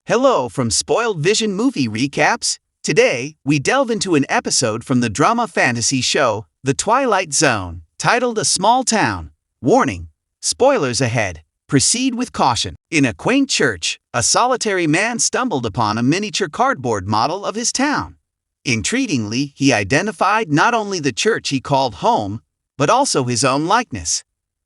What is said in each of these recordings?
Hello from Spoiled Vision Movie Recaps. Today, we delve into an episode from the drama fantasy show, The Twilight Zone, titled A Small Town. Warning: spoilers ahead. Proceed with caution. In a quaint church, a solitary man stumbled upon a miniature cardboard model of his town. Intriguingly, he identified not only the church he called home, but also his own likeness.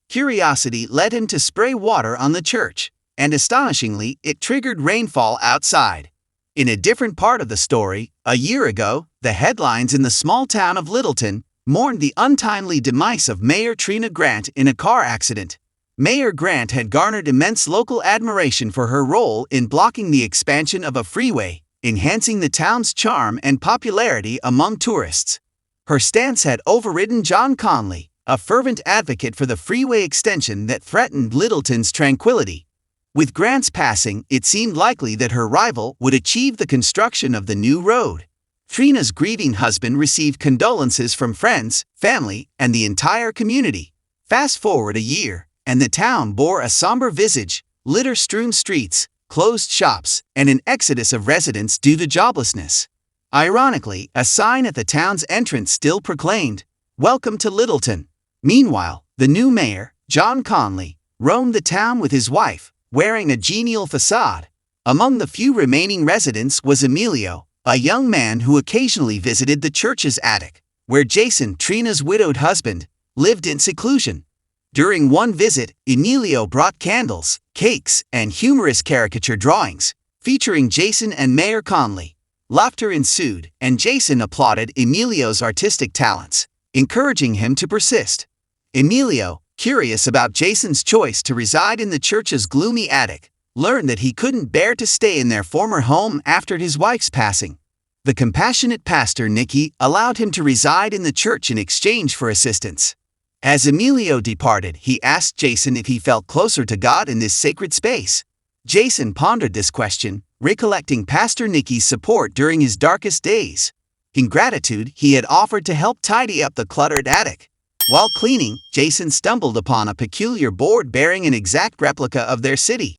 Curiosity led him to spray water on the church, and astonishingly, it triggered rainfall outside. In a different part of the story, a year ago, the headlines in the small town of Littleton mourned the untimely demise of Mayor Trina Grant in a car accident. Mayor Grant had garnered immense local admiration for her role in blocking the expansion of a freeway, enhancing the town's charm and popularity among tourists. Her stance had overridden John Conley, a fervent advocate for the freeway extension that threatened Littleton's tranquility. With Grant's passing, it seemed likely that her rival would achieve the construction of the new road. Trina's grieving husband received condolences from friends, family, and the entire community. Fast forward a year, and the town bore a somber visage: litter-strewn streets, closed shops, and an exodus of residents due to joblessness. Ironically, a sign at the town's entrance still proclaimed, "Welcome to Littleton." Meanwhile, the new mayor, John Conley, roamed the town with his wife, wearing a genial facade. Among the few remaining residents was Emilio, a young man who occasionally visited the church's attic, where Jason, Trina's widowed husband, lived in seclusion. During one visit, Emilio brought candles, cakes, and humorous caricature drawings, featuring Jason and Mayor Conley. Laughter ensued, and Jason applauded Emilio's artistic talents, encouraging him to persist. Emilio, curious about Jason's choice to reside in the church's gloomy attic, learned that he couldn't bear to stay in their former home after his wife's passing. The compassionate pastor Nicky allowed him to reside in the church in exchange for assistance. As Emilio departed, he asked Jason if he felt closer to God in this sacred space. Jason pondered this question, recollecting Pastor Nicky's support during his darkest days. In gratitude, he had offered to help tidy up the cluttered attic. While cleaning, Jason stumbled upon a peculiar board bearing an exact replica of their city.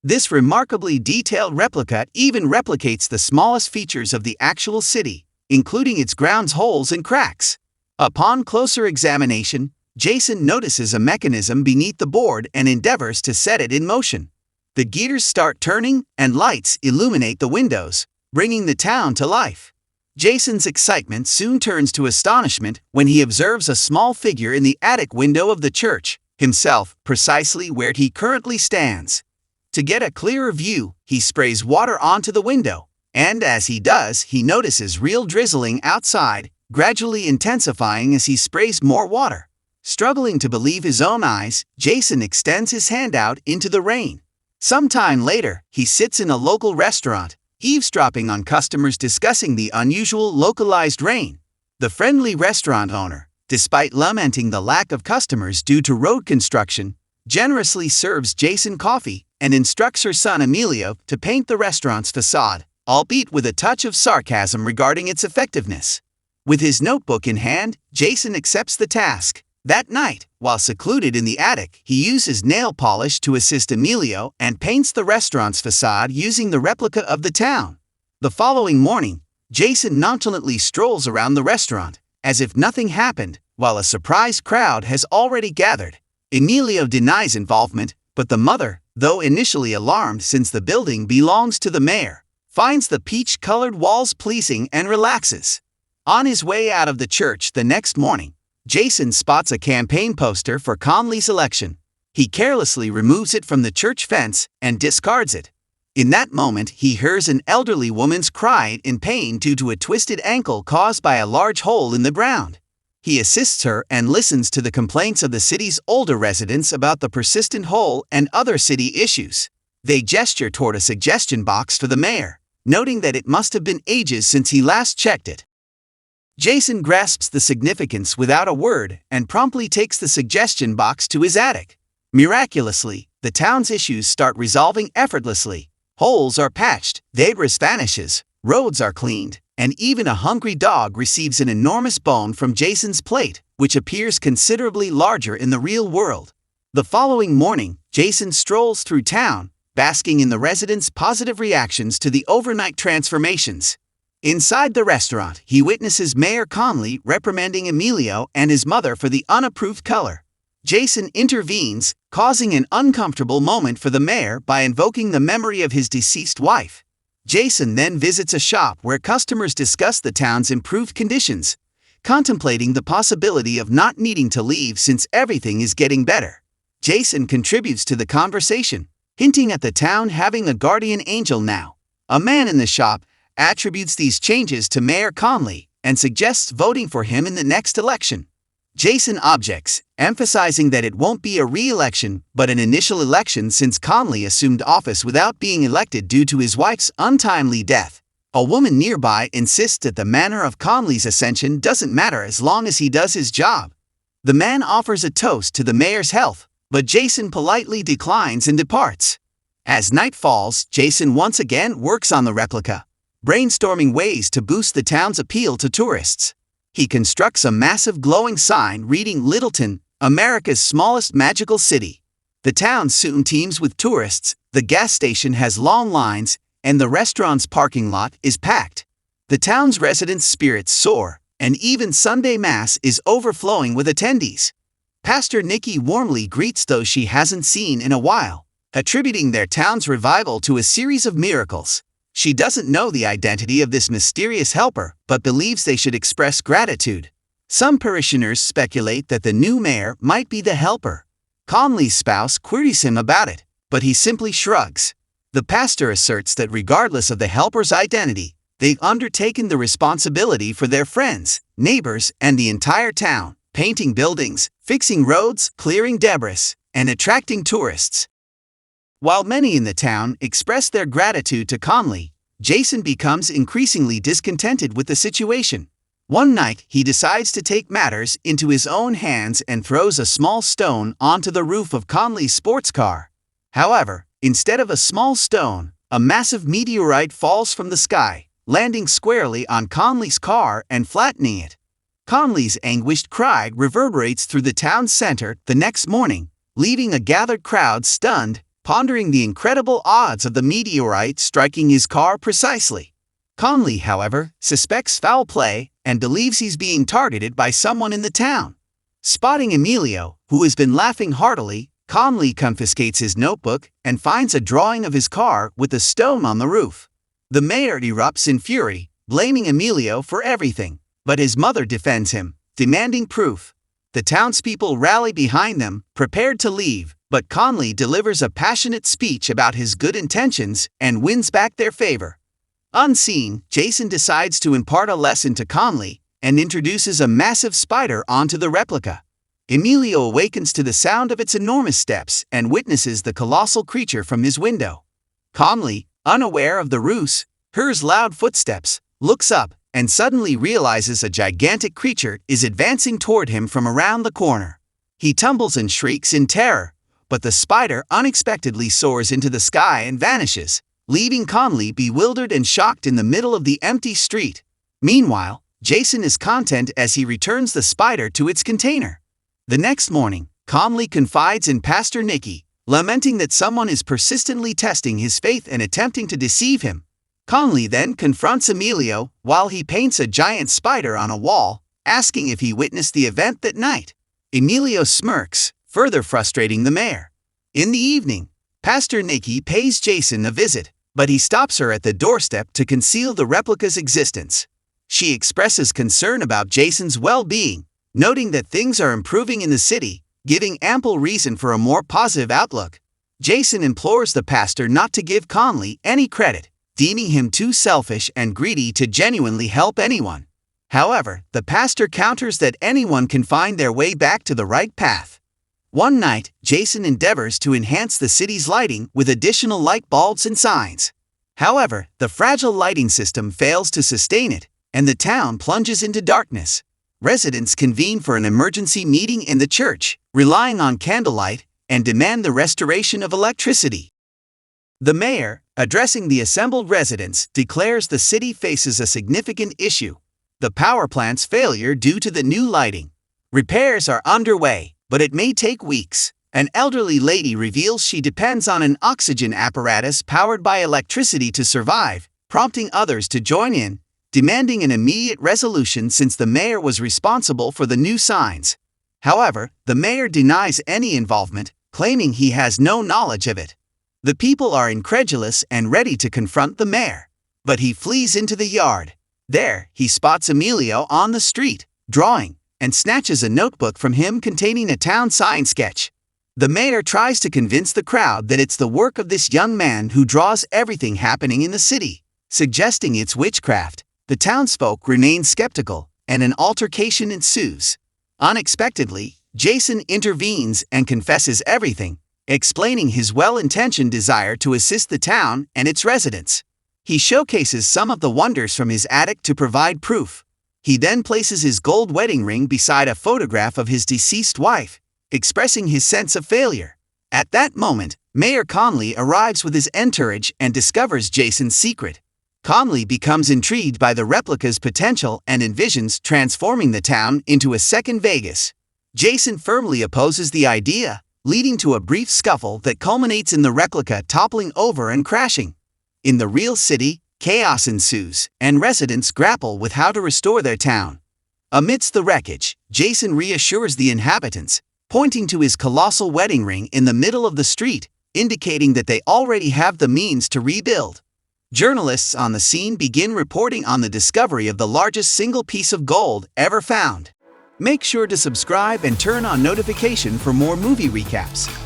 This remarkably detailed replica even replicates the smallest features of the actual city, including its grounds holes and cracks. Upon closer examination, Jason notices a mechanism beneath the board and endeavors to set it in motion. The gears start turning, and lights illuminate the windows, bringing the town to life. Jason's excitement soon turns to astonishment when he observes a small figure in the attic window of the church, himself precisely where he currently stands. To get a clearer view, he sprays water onto the window, and as he does, he notices real drizzling outside, gradually intensifying as he sprays more water. Struggling to believe his own eyes, Jason extends his hand out into the rain. Sometime later, he sits in a local restaurant, eavesdropping on customers discussing the unusual localized rain. The friendly restaurant owner, despite lamenting the lack of customers due to road construction, generously serves Jason coffee and instructs her son Emilio to paint the restaurant's facade, albeit with a touch of sarcasm regarding its effectiveness. With his notebook in hand, Jason accepts the task. That night, while secluded in the attic, he uses nail polish to assist Emilio and paints the restaurant's facade using the replica of the town. The following morning, Jason nonchalantly strolls around the restaurant, as if nothing happened, while a surprised crowd has already gathered. Emilio denies involvement, but the mother, though initially alarmed since the building belongs to the mayor, finds the peach-colored walls pleasing and relaxes. On his way out of the church the next morning, Jason spots a campaign poster for Conley's election. He carelessly removes it from the church fence and discards it. In that moment, he hears an elderly woman's cry in pain due to a twisted ankle caused by a large hole in the ground. He assists her and listens to the complaints of the city's older residents about the persistent hole and other city issues. They gesture toward a suggestion box for the mayor, noting that it must have been ages since he last checked it. Jason grasps the significance without a word and promptly takes the suggestion box to his attic. Miraculously, the town's issues start resolving effortlessly. Holes are patched, debris vanishes, roads are cleaned, and even a hungry dog receives an enormous bone from Jason's plate, which appears considerably larger in the real world. The following morning, Jason strolls through town, basking in the residents' positive reactions to the overnight transformations. Inside the restaurant, he witnesses Mayor Conley reprimanding Emilio and his mother for the unapproved color. Jason intervenes, causing an uncomfortable moment for the mayor by invoking the memory of his deceased wife. Jason then visits a shop where customers discuss the town's improved conditions, contemplating the possibility of not needing to leave since everything is getting better. Jason contributes to the conversation, hinting at the town having a guardian angel now. A man in the shop attributes these changes to Mayor Conley and suggests voting for him in the next election. Jason objects, emphasizing that it won't be a re-election but an initial election since Conley assumed office without being elected due to his wife's untimely death. A woman nearby insists that the manner of Conley's ascension doesn't matter as long as he does his job. The man offers a toast to the mayor's health, but Jason politely declines and departs. As night falls, Jason once again works on the replica, brainstorming ways to boost the town's appeal to tourists. He constructs a massive glowing sign reading Littleton, America's smallest magical city. The town soon teems with tourists, the gas station has long lines, and the restaurant's parking lot is packed. The town's residents' spirits soar, and even Sunday Mass is overflowing with attendees. Pastor Nikki warmly greets those she hasn't seen in a while, attributing their town's revival to a series of miracles. She doesn't know the identity of this mysterious helper, but believes they should express gratitude. Some parishioners speculate that the new mayor might be the helper. Conley's spouse queries him about it, but he simply shrugs. The pastor asserts that regardless of the helper's identity, they've undertaken the responsibility for their friends, neighbors, and the entire town, painting buildings, fixing roads, clearing debris, and attracting tourists. While many in the town express their gratitude to Conley, Jason becomes increasingly discontented with the situation. One night, he decides to take matters into his own hands and throws a small stone onto the roof of Conley's sports car. However, instead of a small stone, a massive meteorite falls from the sky, landing squarely on Conley's car and flattening it. Conley's anguished cry reverberates through the town center the next morning, leaving a gathered crowd stunned, pondering the incredible odds of the meteorite striking his car precisely. Conley, however, suspects foul play and believes he's being targeted by someone in the town. Spotting Emilio, who has been laughing heartily, Conley confiscates his notebook and finds a drawing of his car with a stone on the roof. The mayor erupts in fury, blaming Emilio for everything, but his mother defends him, demanding proof. The townspeople rally behind them, prepared to leave, but Conley delivers a passionate speech about his good intentions and wins back their favor. Unseen, Jason decides to impart a lesson to Conley and introduces a massive spider onto the replica. Emilio awakens to the sound of its enormous steps and witnesses the colossal creature from his window. Conley, unaware of the ruse, hears loud footsteps, looks up, and suddenly realizes a gigantic creature is advancing toward him from around the corner. He tumbles and shrieks in terror, but the spider unexpectedly soars into the sky and vanishes, leaving Conley bewildered and shocked in the middle of the empty street. Meanwhile, Jason is content as he returns the spider to its container. The next morning, Conley confides in Pastor Nikki, lamenting that someone is persistently testing his faith and attempting to deceive him. Conley then confronts Emilio while he paints a giant spider on a wall, asking if he witnessed the event that night. Emilio smirks, further frustrating the mayor. In the evening, Pastor Nikki pays Jason a visit, but he stops her at the doorstep to conceal the replica's existence. She expresses concern about Jason's well-being, noting that things are improving in the city, giving ample reason for a more positive outlook. Jason implores the pastor not to give Conley any credit, deeming him too selfish and greedy to genuinely help anyone. However, the pastor counters that anyone can find their way back to the right path. One night, Jason endeavors to enhance the city's lighting with additional light bulbs and signs. However, the fragile lighting system fails to sustain it, and the town plunges into darkness. Residents convene for an emergency meeting in the church, relying on candlelight, and demand the restoration of electricity. The mayor, addressing the assembled residents, declares the city faces a significant issue: the power plant's failure due to the new lighting. Repairs are underway, but it may take weeks, An elderly lady reveals she depends on an oxygen apparatus powered by electricity to survive, prompting others to join in, demanding an immediate resolution since the mayor was responsible for the new signs. However, the mayor denies any involvement, claiming he has no knowledge of it. The people are incredulous and ready to confront the mayor, but he flees into the yard. There, he spots Emilio on the street, drawing, and snatches a notebook from him containing a town sign sketch. The mayor tries to convince the crowd that it's the work of this young man who draws everything happening in the city, suggesting it's witchcraft. The townsfolk remain skeptical, and an altercation ensues. Unexpectedly, Jason intervenes and confesses everything, explaining his well-intentioned desire to assist the town and its residents. He showcases some of the wonders from his attic to provide proof. He then places his gold wedding ring beside a photograph of his deceased wife, expressing his sense of failure. At that moment, Mayor Conley arrives with his entourage and discovers Jason's secret. Conley becomes intrigued by the replica's potential and envisions transforming the town into a second Vegas. Jason firmly opposes the idea, leading to a brief scuffle that culminates in the replica toppling over and crashing. In the real city, chaos ensues, and residents grapple with how to restore their town. Amidst the wreckage, Jason reassures the inhabitants, pointing to his colossal wedding ring in the middle of the street, indicating that they already have the means to rebuild. Journalists on the scene begin reporting on the discovery of the largest single piece of gold ever found. Make sure to subscribe and turn on notification for more movie recaps.